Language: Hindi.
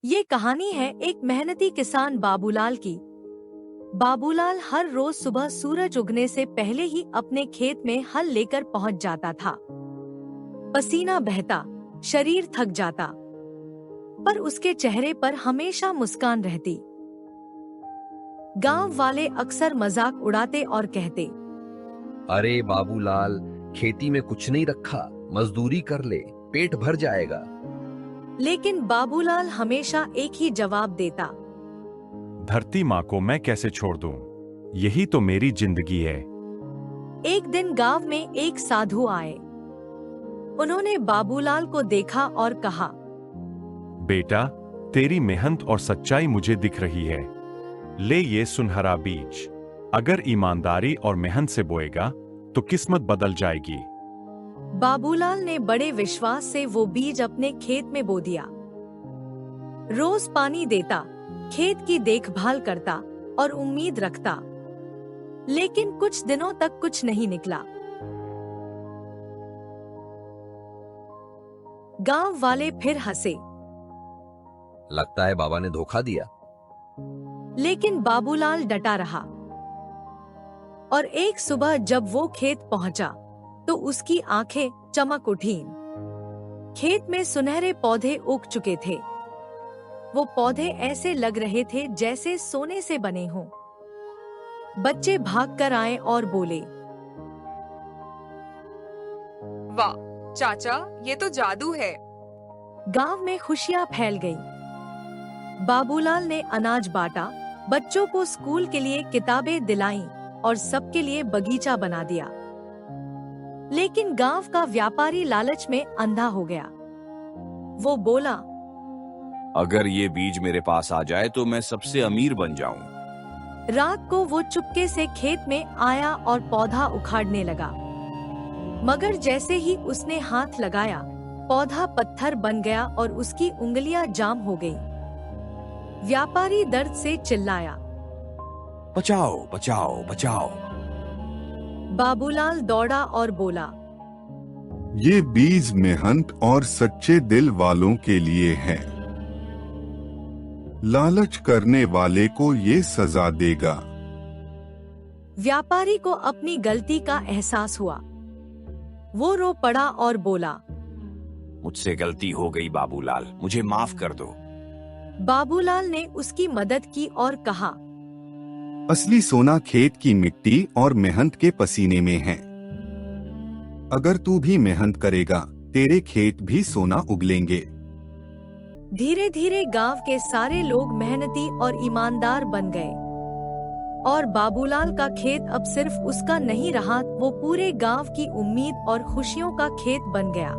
ये कहानी है एक मेहनती किसान बाबूलाल की। बाबूलाल हर रोज सुबह सूरज उगने से पहले ही अपने खेत में हल लेकर पहुंच जाता था। पसीना बहता, शरीर थक जाता, पर उसके चेहरे पर हमेशा मुस्कान रहती। गांव वाले अक्सर मजाक उड़ाते और कहते, अरे बाबूलाल, खेती में कुछ नहीं रखा, मजदूरी कर ले, पेट भर जाएगा। लेकिन बाबूलाल हमेशा एक ही जवाब देता, धरती माँ को मैं कैसे छोड़ दूं? यही तो मेरी जिंदगी है। एक दिन गांव में एक साधु आए। उन्होंने बाबूलाल को देखा और कहा, बेटा, तेरी मेहनत और सच्चाई मुझे दिख रही है। ले ये सुनहरा बीज, अगर ईमानदारी और मेहनत से बोएगा तो किस्मत बदल जाएगी। बाबूलाल ने बड़े विश्वास से वो बीज अपने खेत में बो दिया। रोज पानी देता, खेत की देखभाल करता और उम्मीद रखता। लेकिन कुछ दिनों तक कुछ नहीं निकला। गांव वाले फिर हंसे। लगता है बाबा ने धोखा दिया। लेकिन बाबूलाल डटा रहा। और एक सुबह जब वो खेत पहुंचा तो उसकी आंखें चमक उठीं। खेत में सुनहरे पौधे उग चुके थे। वो पौधे ऐसे लग रहे थे जैसे सोने से बने हों। बच्चे भागकर आए और बोले, वाह चाचा, ये तो जादू है। गांव में खुशियां फैल गई। बाबूलाल ने अनाज बांटा, बच्चों को स्कूल के लिए किताबें दिलाईं और सबके लिए बगीचा बना दिया। लेकिन गांव का व्यापारी लालच में अंधा हो गया। वो बोला, अगर ये बीज मेरे पास आ जाए तो मैं सबसे अमीर बन जाऊं। रात को वो चुपके से खेत में आया और पौधा उखाड़ने लगा। मगर जैसे ही उसने हाथ लगाया, पौधा पत्थर बन गया और उसकी उंगलियां जाम हो गई। व्यापारी दर्द से चिल्लाया, बचाओ बचाओ बचाओ। बाबूलाल दौड़ा और बोला, ये बीज मेहनत और सच्चे दिल वालों के लिए है। लालच करने वाले को ये सजा देगा। व्यापारी को अपनी गलती का एहसास हुआ। वो रो पड़ा और बोला, मुझसे गलती हो गई बाबूलाल, मुझे माफ कर दो। बाबूलाल ने उसकी मदद की और कहा, असली सोना खेत की मिट्टी और मेहनत के पसीने में है। अगर तू भी मेहनत करेगा, तेरे खेत भी सोना उगलेंगे। धीरे धीरे गांव के सारे लोग मेहनती और ईमानदार बन गए। और बाबूलाल का खेत अब सिर्फ उसका नहीं रहा, वो पूरे गांव की उम्मीद और खुशियों का खेत बन गया।